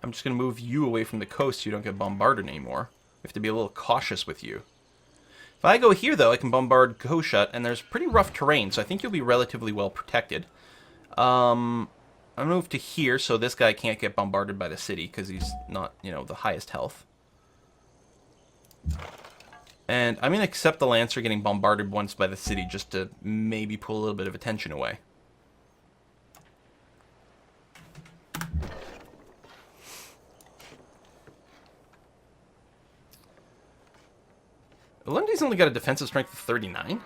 I'm just going to move you away from the coast so you don't get bombarded anymore. We have to be a little cautious with you. If I go here, though, I can bombard Koshut, and there's pretty rough terrain, so I think you'll be relatively well protected. I'll move to here so this guy can't get bombarded by the city because he's not, you know, the highest health. And I'm going to accept the Lancer getting bombarded once by the city just to maybe pull a little bit of attention away. Lundy's only got a defensive strength of 39?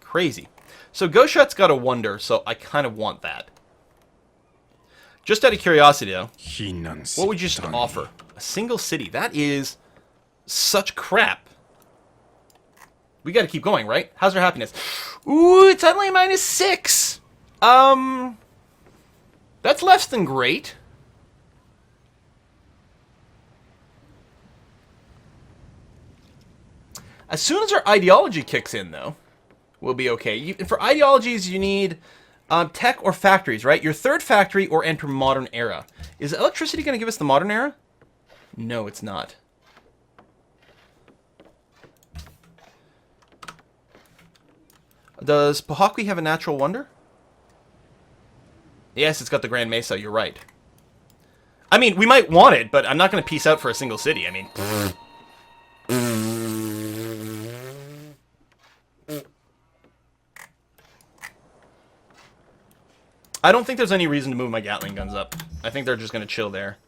Crazy. So Goshut's got a wonder, so I kind of want that. Just out of curiosity, though, what would you just offer? A single city. That is such crap. We gotta keep going, right? How's our happiness? Ooh, it's only -6. That's less than great. As soon as our ideology kicks in, though, we'll be okay. For ideologies, you need tech or factories, right? Your third factory or enter modern era. Is electricity going to give us the modern era? No, it's not. Does Pahakwi have a natural wonder? Yes, it's got the Grand Mesa, you're right. I mean, we might want it, but I'm not going to peace out for a single city. I mean... I don't think there's any reason to move my Gatling guns up. I think they're just going to chill there.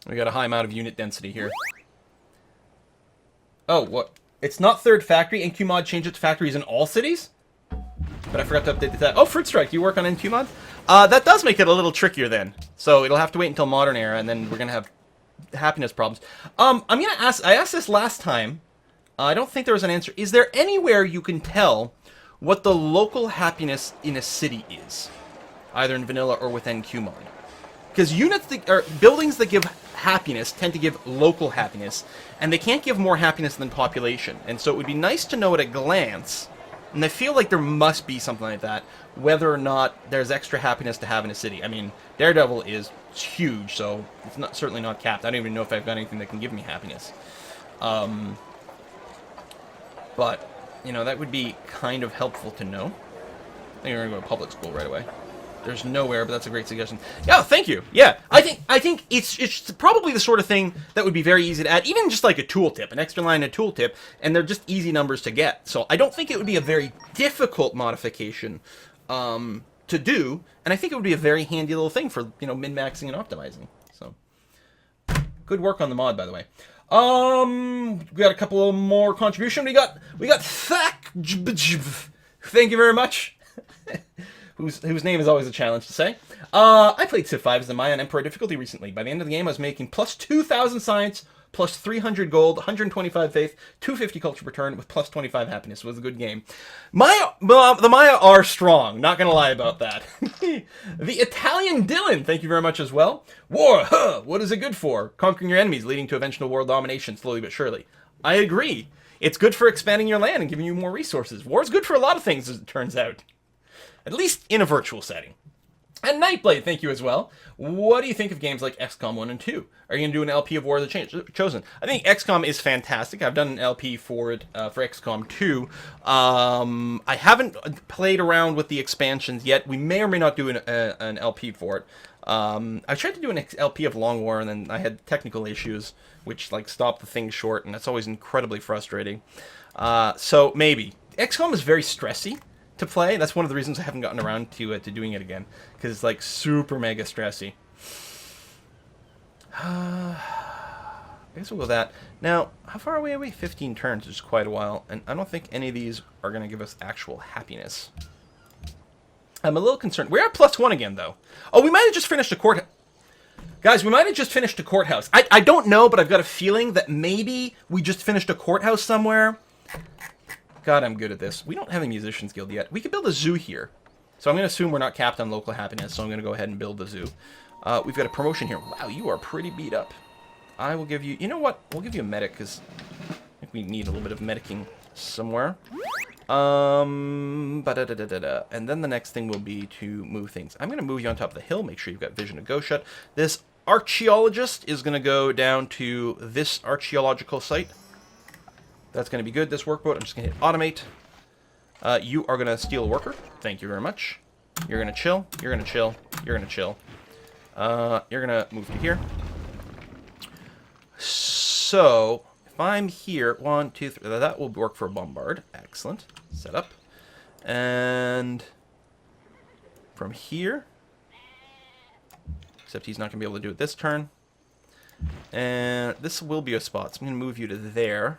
We got a high amount of unit density here. Oh, what? It's not third factory. NQ mod changed it to factories in all cities? But I forgot to update that. Oh, Fruit Strike, you work on NQ mod? That does make it a little trickier then. So it'll have to wait until modern era, and then we're going to have happiness problems. I'm going to ask... I asked this last time. I don't think there was an answer. Is there anywhere you can tell what the local happiness in a city is? Either in vanilla or with NQ mod. Because units that, or buildings that give happiness tend to give local happiness, and they can't give more happiness than population. And so it would be nice to know at a glance, and I feel like there must be something like that, whether or not there's extra happiness to have in a city. I mean, Daredevil is huge, so it's not certainly not capped. I don't even know if I've got anything that can give me happiness. But, you know, that would be kind of helpful to know. I think we're going to go to public school right away. There's nowhere, but that's a great suggestion. Yeah, thank you. Yeah, I think it's probably the sort of thing that would be very easy to add, even just like a tooltip, an extra line, a tooltip, and they're just easy numbers to get. So I don't think it would be a very difficult modification to do, and I think it would be a very handy little thing for, you know, min-maxing and optimizing. So good work on the mod, by the way. We got a couple more contribution. We got Thack. Thank you very much. whose name is always a challenge to say. I played Civ 5 as the Mayan Emperor difficulty recently. By the end of the game, I was making plus 2,000 science, plus 300 gold, 125 faith, 250 culture return, with plus 25 happiness. It was a good game. The Maya are strong. Not gonna lie about that. The Italian Dylan, thank you very much as well. War, huh, what is it good for? Conquering your enemies, leading to eventual world domination, slowly but surely. I agree. It's good for expanding your land and giving you more resources. War is good for a lot of things, as it turns out. At least in a virtual setting. And Nightblade, thank you as well. What do you think of games like XCOM 1 and 2? Are you going to do an LP of War of the Chosen? I think XCOM is fantastic. I've done an LP for it, for XCOM 2. I haven't played around with the expansions yet. We may or may not do an LP for it. I tried to do an LP of Long War, and then I had technical issues, which like stopped the thing short, and that's always incredibly frustrating. So maybe. XCOM is very stressy to play. That's one of the reasons I haven't gotten around to doing it again, because it's like super mega stressy. I guess we'll go with that. Now, how far away are we? 15 turns, which is quite a while, and I don't think any of these are going to give us actual happiness. I'm a little concerned. We're at +1 again, though. Oh, we might have just finished a court. Guys, we might have just finished a courthouse. I don't know, but I've got a feeling that maybe we just finished a courthouse somewhere. God, I'm good at this. We don't have a musicians guild yet. We could build a zoo here. So I'm going to assume we're not capped on local happiness, so I'm going to go ahead and build the zoo. We've got a promotion here. Wow, you are pretty beat up. I will give you... You know what? We'll give you a medic, because I think we need a little bit of medicing somewhere. And then the next thing will be to move things. I'm going to move you on top of the hill. Make sure you've got vision of go shut. This archaeologist is going to go down to this archaeological site. That's going to be good. This workboat, I'm just going to hit automate. You are going to steal a worker. Thank you very much. You're going to chill. You're going to chill. You're going to chill. You're going to move to here. So, if I'm here, 1, 2, 3, that will work for a bombard. Excellent. Set up. And from here, except he's not going to be able to do it this turn. And this will be a spot, so I'm going to move you to there.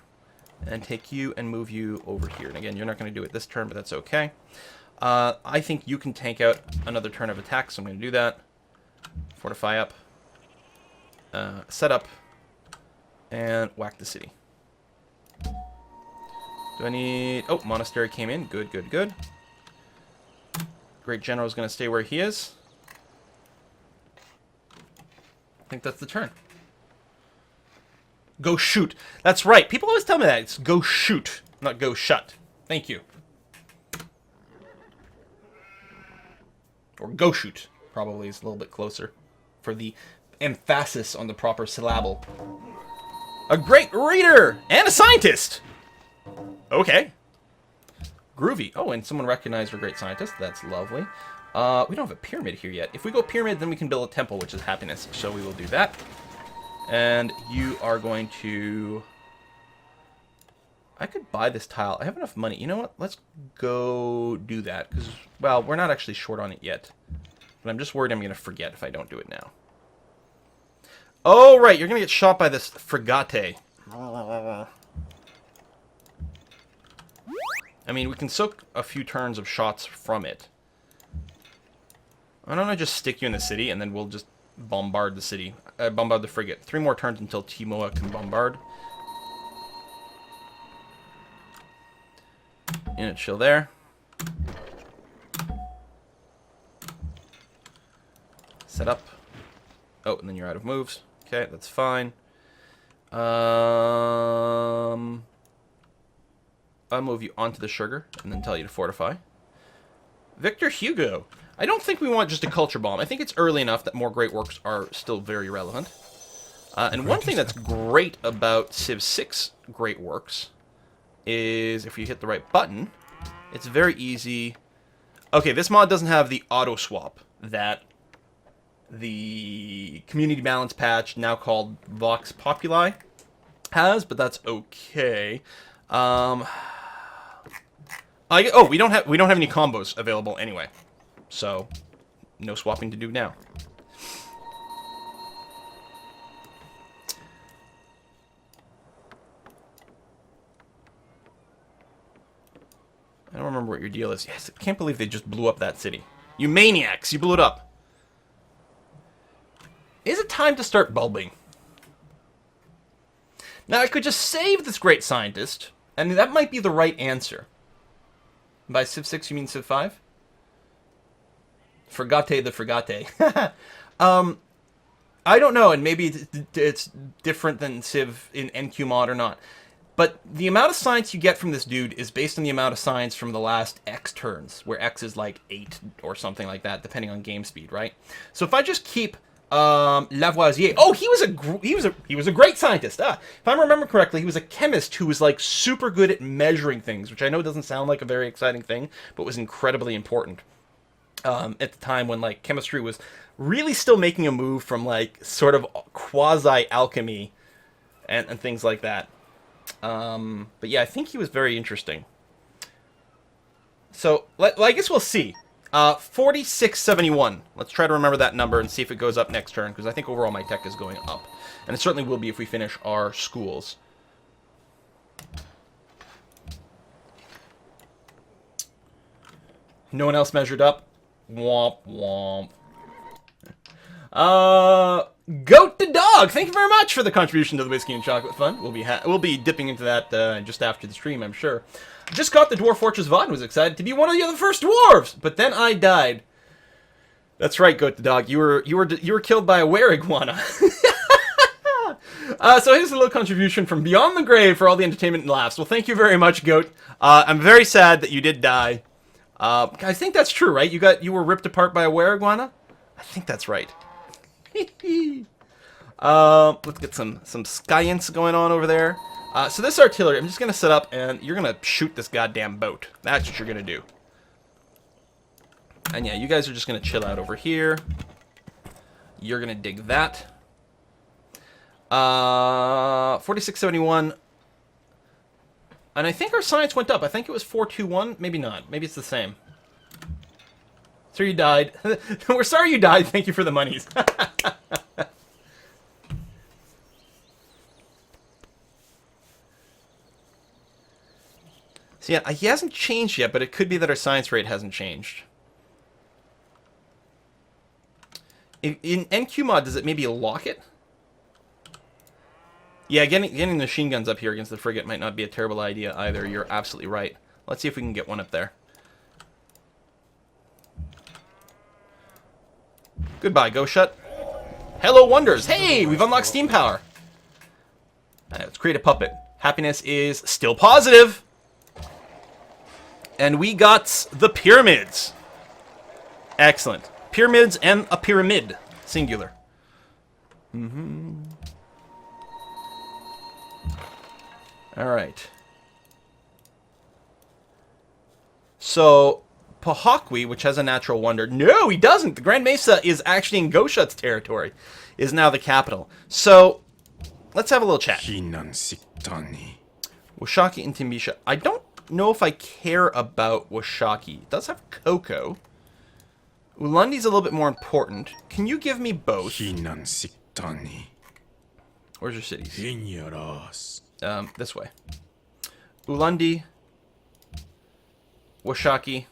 And take you and move you over here. And again, you're not going to do it this turn, but that's okay. I think you can tank out another turn of attack, so I'm going to do that. Fortify up. Set up. And whack the city. Do I need... Oh, monastery came in. Good, good, good. Great General is going to stay where he is. I think that's the turn. Go shoot. That's right. People always tell me that. It's go shoot, not go shut. Thank you. Or go shoot, probably is a little bit closer for the emphasis on the proper syllable. A great reader and a scientist. Okay. Groovy. Oh, and someone recognized our great scientist. That's lovely. We don't have a pyramid here yet. If we go pyramid, then we can build a temple, which is happiness. So we will do that. And you are going to... I could buy this tile. I have enough money. You know what? Let's go do that. Because, well, we're not actually short on it yet. But I'm just worried I'm going to forget if I don't do it now. Oh, right. You're going to get shot by this frigate. I mean, we can soak a few turns of shots from it. Why don't I just stick you in the city, and then we'll just bombard the city. Bombard the frigate. 3 more turns until Timoa can bombard. Unit chill there. Set up. Oh, and then you're out of moves. Okay, that's fine. I'll move you onto the sugar and then tell you to fortify. Victor Hugo. I don't think we want just a culture bomb. I think it's early enough that more great works are still very relevant. And one thing that's great about Civ 6 great works is if you hit the right button, it's very easy. Okay, this mod doesn't have the auto swap that the community balance patch, now called Vox Populi, has, but that's okay. We don't have any combos available anyway. So, no swapping to do now. I don't remember what your deal is. Yes, I can't believe they just blew up that city. You maniacs! You blew it up! Is it time to start bulbing? Now, I could just save this great scientist, and that might be the right answer. By Civ 6, you mean Civ 5? Frigate the Frigate. I don't know, and maybe it's different than Civ in NQ mod or not. But the amount of science you get from this dude is based on the amount of science from the last X turns, where X is like 8 or something like that, depending on game speed, right? So if I just keep Lavoisier, oh, he was a great scientist. If I remember correctly, he was a chemist who was like super good at measuring things, which I know doesn't sound like a very exciting thing, but was incredibly important. At the time when like chemistry was really still making a move from like sort of quasi alchemy and things like that. But yeah, I think he was very interesting. So I guess we'll see. 4671. Let's try to remember that number and see if it goes up next turn, because I think overall my tech is going up, and it certainly will be if we finish our schools. No one else measured up. Womp womp. Goat the dog. Thank you very much for the contribution to the Whiskey and Chocolate Fund. We'll be dipping into that just after the stream, I'm sure. Just got the Dwarf Fortress VOD and was excited to be one of the other first dwarves, but then I died. That's right, Goat the dog. You were killed by a were iguana. So here's a little contribution from Beyond the Grave for all the entertainment and laughs. Well, thank you very much, Goat. I'm very sad that you did die. I think that's true, right? You were ripped apart by a were iguana? I think that's right. Let's get some science going on over there. So this artillery, I'm just going to set up, and you're going to shoot this goddamn boat. That's what you're going to do. And yeah, you guys are just going to chill out over here. You're going to dig that. 4671. And I think our science went up. I think it was 421. Maybe not. Maybe it's the same. So you died. We're sorry you died. Thank you for the monies. So yeah, he hasn't changed yet, but it could be that our science rate hasn't changed. In NQ mod, does it maybe lock it? Yeah, getting machine guns up here against the frigate might not be a terrible idea either. You're absolutely right. Let's see if we can get one up there. Goodbye, Go Shut. Hello, Wonders. Hey, we've unlocked steam power. Let's create a puppet. Happiness is still positive. And we got the pyramids. Excellent. Pyramids and a pyramid. Singular. Alright. So, Pahakwi, which has a natural wonder. No, he doesn't! The Grand Mesa is actually in Goshut's territory. Is now the capital. So, let's have a little chat. Washaki and Timbisha. I don't know if I care about Washaki. It does have cocoa. Ulandi's a little bit more important. Can you give me both? Where's your cities? This way. Ulandi. Washaki.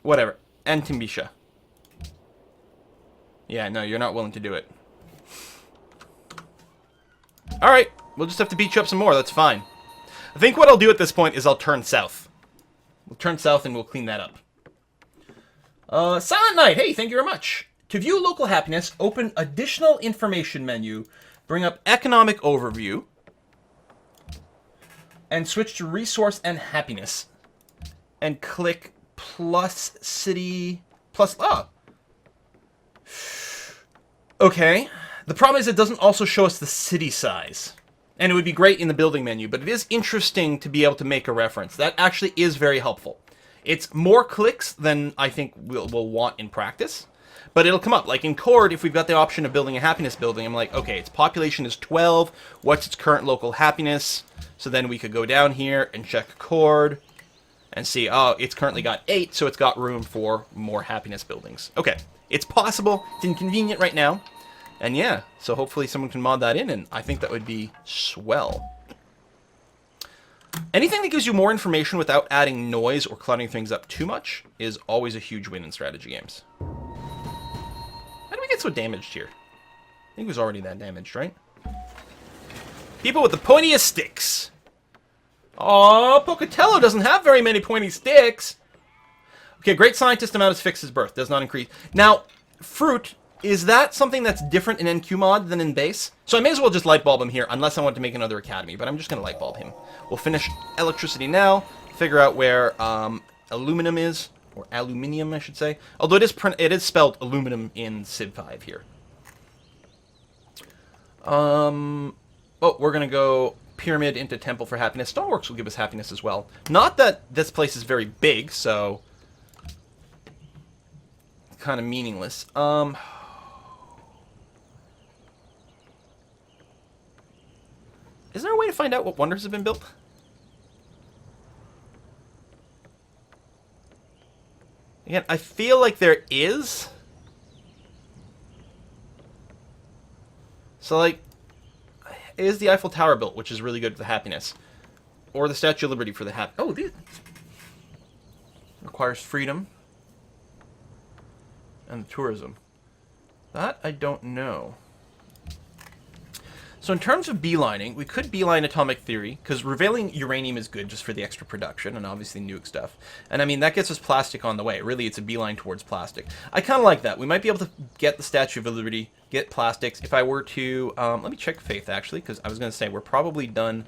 Whatever. And Timbisha. Yeah, no, you're not willing to do it. Alright, we'll just have to beat you up some more, that's fine. I think what I'll do at this point is I'll turn south. We'll turn south and we'll clean that up. Silent Night, hey, thank you very much. To view local happiness, open additional information menu, bring up economic overview, and switch to resource and happiness. And click plus city, plus, okay. The problem is it doesn't also show us the city size. And it would be great in the building menu, but it is interesting to be able to make a reference. That actually is very helpful. It's more clicks than I think we'll want in practice, but it'll come up. Like in Cord, if we've got the option of building a happiness building, I'm like, okay, its population is 12. What's its current local happiness? So then we could go down here and check Cord and see, oh, it's currently got 8, so it's got room for more happiness buildings. Okay, it's possible. It's inconvenient right now. And yeah, so hopefully someone can mod that in, and I think that would be swell. Anything that gives you more information without adding noise or cluttering things up too much is always a huge win in strategy games. How did we get so damaged here? I think it was already that damaged, right? People with the pointiest sticks. Aw, Pocatello doesn't have very many pointy sticks. Okay, great scientist amount is fixed as birth. Does not increase. Now, fruit... Is that something that's different in NQ mod than in base? So I may as well just light bulb him here, unless I want to make another academy, but I'm just going to light bulb him. We'll finish electricity now, figure out where aluminum is, or aluminium, I should say. Although it is spelled aluminum in Civ 5 here. Oh, we're going to go pyramid into temple for happiness. Stoneworks will give us happiness as well. Not that this place is very big, so... kind of meaningless. Is there a way to find out what wonders have been built? Again, I feel like there is. So, like, is the Eiffel Tower built, which is really good for the happiness? Or the Statue of Liberty for the oh, these requires freedom and tourism. That I don't know. So in terms of beelining, we could beeline atomic theory, because revealing uranium is good just for the extra production, and obviously nuke stuff. And I mean, that gets us plastic on the way. Really, it's a beeline towards plastic. I kind of like that. We might be able to get the Statue of Liberty, get plastics. If I were to... let me check Faith, actually, because I was going to say, we're probably done...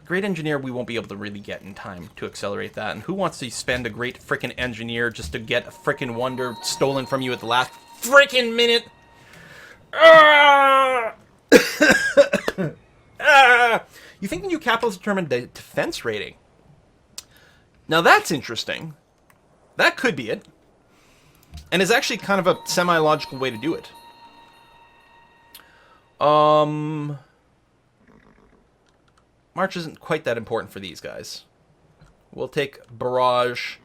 Great Engineer, we won't be able to really get in time to accelerate that. And who wants to spend a great frickin' Engineer just to get a frickin' wonder stolen from you at the last frickin' minute? You think the new capitals determine the defense rating? Now that's interesting. That could be it. And is actually kind of a semi-logical way to do it. March isn't quite that important for these guys. We'll take Barrage.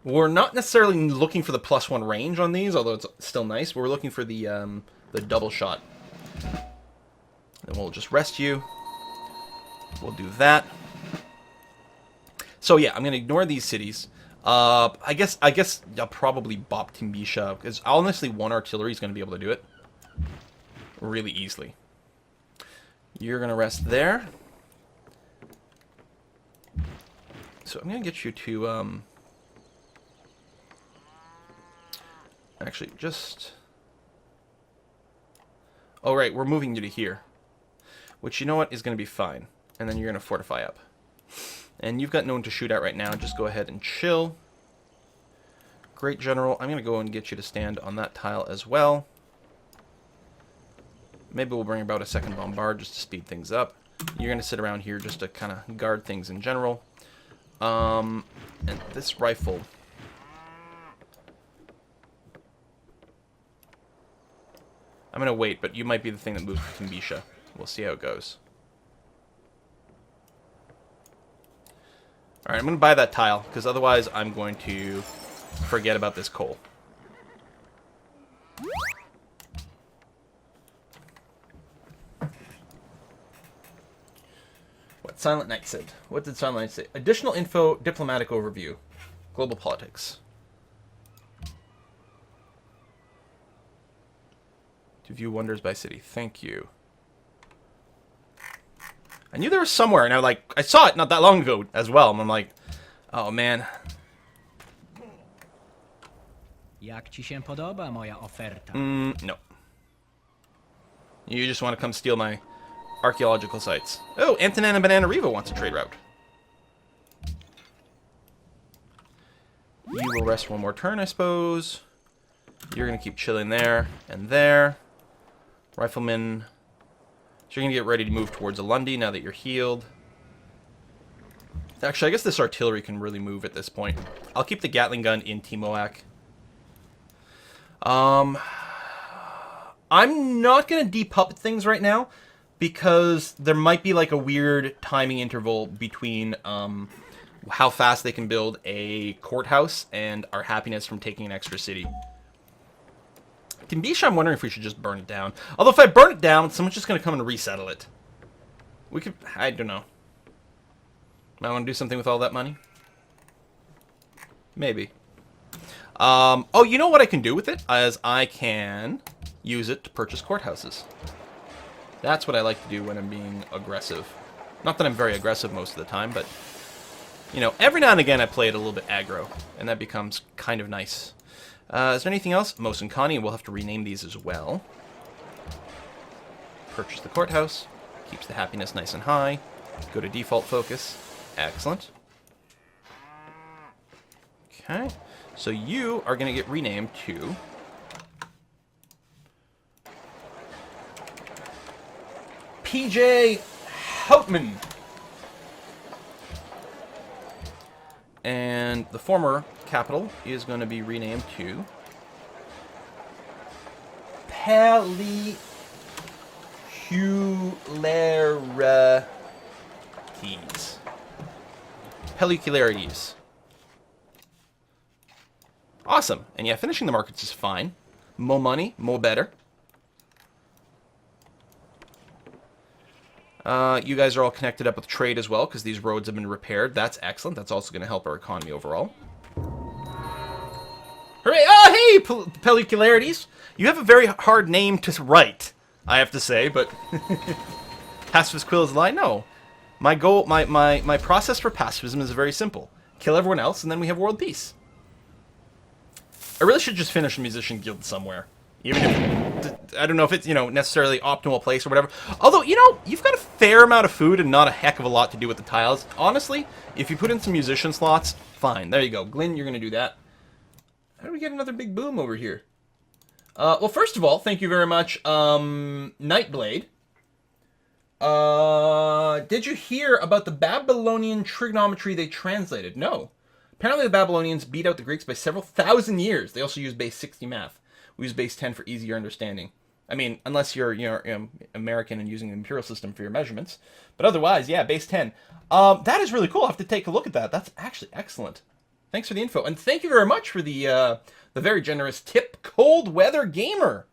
We're not necessarily looking for the +1 range on these, although it's still nice. We're looking for the double shot. And we'll just rest you. We'll do that. So yeah, I'm gonna ignore these cities. I guess I'll probably bop Timbisha, because honestly, one artillery is gonna be able to do it really easily. You're gonna rest there. So I'm gonna get you to actually just. Oh right, we're moving you to here, which you know what is gonna be fine. And then you're gonna fortify up. And you've got no one to shoot at right now. Just go ahead and chill. Great General. I'm going to go and get you to stand on that tile as well. Maybe we'll bring about a second bombard just to speed things up. You're going to sit around here just to kind of guard things in general. And this rifle... I'm going to wait, but you might be the thing that moves to Timbisha. We'll see how it goes. Alright, I'm going to buy that tile, because otherwise I'm going to forget about this coal. What Silent Knight said. What did Silent Knight say? Additional info, diplomatic overview. Global politics. To view wonders by city. Thank you. I knew there was somewhere, and I saw it not that long ago as well, and I'm like, oh man. Jak ci się podoba moja oferta? No. You just want to come steal my archaeological sites. Oh, Antonana Bananariva wants a trade route. You will rest one more turn, I suppose. You're going to keep chilling there and there. Rifleman... So you're going to get ready to move towards Alundi now that you're healed. Actually, I guess this artillery can really move at this point. I'll keep the Gatling gun in Timoak. I'm not going to depuppet things right now, because there might be like a weird timing interval between how fast they can build a courthouse and our happiness from taking an extra city. Timbisha, I'm wondering if we should just burn it down. Although if I burn it down, someone's just going to come and resettle it. We could... I don't know. I want to do something with all that money? Maybe. Oh, you know what I can do with it? As I can use it to purchase courthouses. That's what I like to do when I'm being aggressive. Not that I'm very aggressive most of the time, but... You know, every now and again I play it a little bit aggro. And that becomes kind of nice. Is there anything else? Mos and Connie, we'll have to rename these as well. Purchase the courthouse. Keeps the happiness nice and high. Go to default focus. Excellent. Okay. So you are going to get renamed to... PJ Houtman. And the former capital is going to be renamed to Pelliculares. Pellicularities. Awesome. And yeah, finishing the markets is fine. More money, more better. You guys are all connected up with trade as well, because these roads have been repaired. That's excellent. That's also going to help our economy overall. Hooray! Oh, hey, Pellicularities! You have a very hard name to write. I have to say, but pacifist quill is a lie? No. My goal, my process for pacifism is very simple. Kill everyone else, and then we have world peace. I really should just finish a musician guild somewhere. Even if, I don't know if it's, necessarily optimal place or whatever. Although, you've got a fair amount of food and not a heck of a lot to do with the tiles. Honestly, if you put in some musician slots, fine. There you go. Glyn, you're going to do that. How do we get another big boom over here? Well, first of all, thank you very much, Nightblade. Did you hear about the Babylonian trigonometry they translated? No. Apparently the Babylonians beat out the Greeks by several thousand years. They also use base 60 math. We use base 10 for easier understanding. I mean, unless you're American and using the imperial system for your measurements. But otherwise, yeah, base 10. That is really cool. I'll have to take a look at that. That's actually excellent. Thanks for the info. And thank you very much for the very generous tip, Cold Weather Gamer.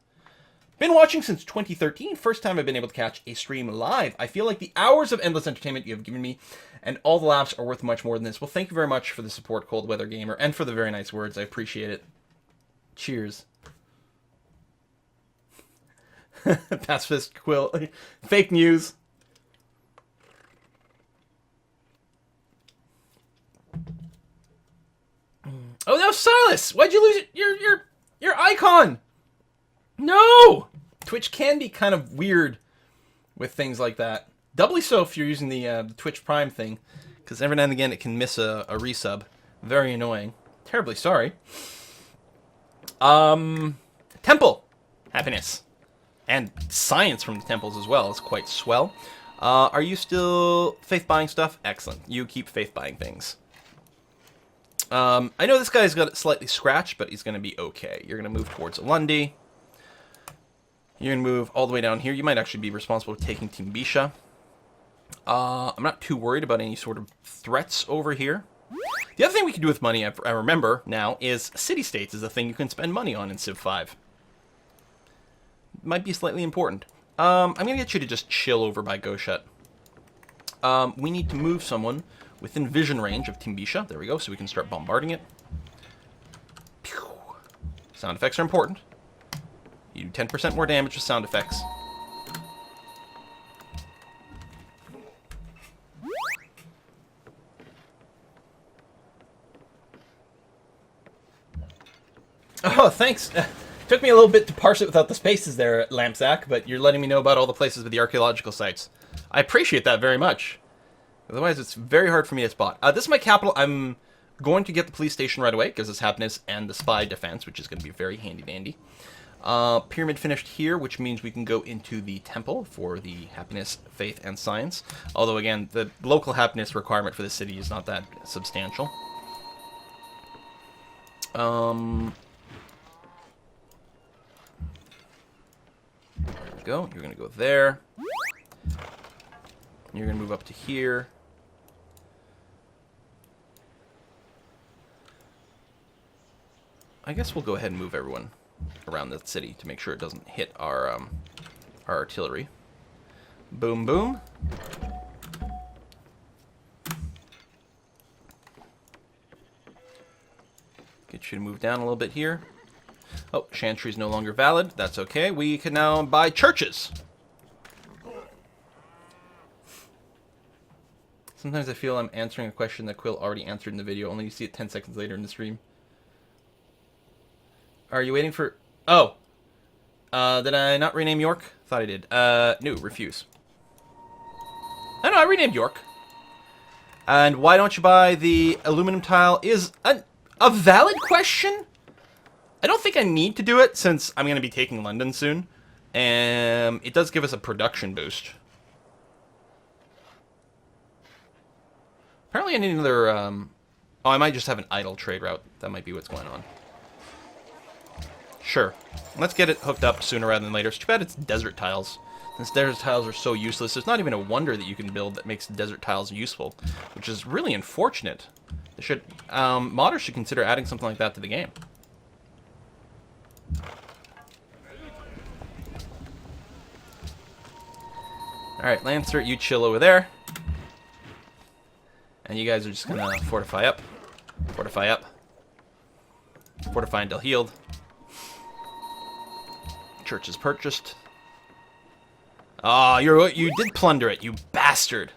Been watching since 2013. First time I've been able to catch a stream live. I feel like the hours of endless entertainment you have given me and all the laughs are worth much more than this. Well, thank you very much for the support, Cold Weather Gamer, and for the very nice words. I appreciate it. Cheers. Pacifist quill. Fake news. Oh no, Silas! Why'd you lose your icon? No! Twitch can be kind of weird with things like that. Doubly so if you're using the Twitch Prime thing, because every now and again it can miss a resub. Very annoying. Terribly sorry. Temple. Happiness. And science from the temples as well is quite swell. Are you still faith buying stuff? Excellent. You keep faith buying things. I know this guy's got it slightly scratched, but he's going to be okay. You're going to move towards Alundi. You're going to move all the way down here. You might actually be responsible for taking Timbisha. I'm not too worried about any sort of threats over here. The other thing we can do with money, I remember now, is city-states is a thing you can spend money on in Civ 5. Might be slightly important. I'm going to get you to just chill over by Goshet. We need to move someone within vision range of Timbisha. There we go, so we can start bombarding it. Pew. Sound effects are important. You do 10% more damage with sound effects. Oh, thanks. Took me a little bit to parse it without the spaces there, Lampsack, but you're letting me know about all the places with the archaeological sites. I appreciate that very much. Otherwise, it's very hard for me to spot. This is my capital. I'm going to get the police station right away, because it's happiness and the spy defense, which is going to be very handy-dandy. Pyramid finished here, which means we can go into the temple for the happiness, faith, and science. Although, again, the local happiness requirement for the city is not that substantial. There we go. You're going to go there. You're going to move up to here. I guess we'll go ahead and move everyone around the city to make sure it doesn't hit our artillery. Boom, boom. Get you to move down a little bit here. Oh, Chantry is no longer valid. That's okay. We can now buy churches. Sometimes I feel I'm answering a question that Quill already answered in the video, only you see it 10 seconds later in the stream. Are you waiting for... Oh. Did I not rename York? Thought I did. No, refuse. I know, I renamed York. And why don't you buy the aluminum tile is a valid question. I don't think I need to do it since I'm going to be taking London soon. And it does give us a production boost. Apparently I need another... Oh, I might just have an idle trade route. That might be what's going on. Sure. Let's get it hooked up sooner rather than later. It's too bad it's desert tiles. Since desert tiles are so useless, it's not even a wonder that you can build that makes desert tiles useful, which is really unfortunate. They should, modders should consider adding something like that to the game. Alright, Lancer, you chill over there. And you guys are just gonna fortify up. Fortify up. Fortify until healed. Church is purchased. Ah, you did plunder it, you bastard.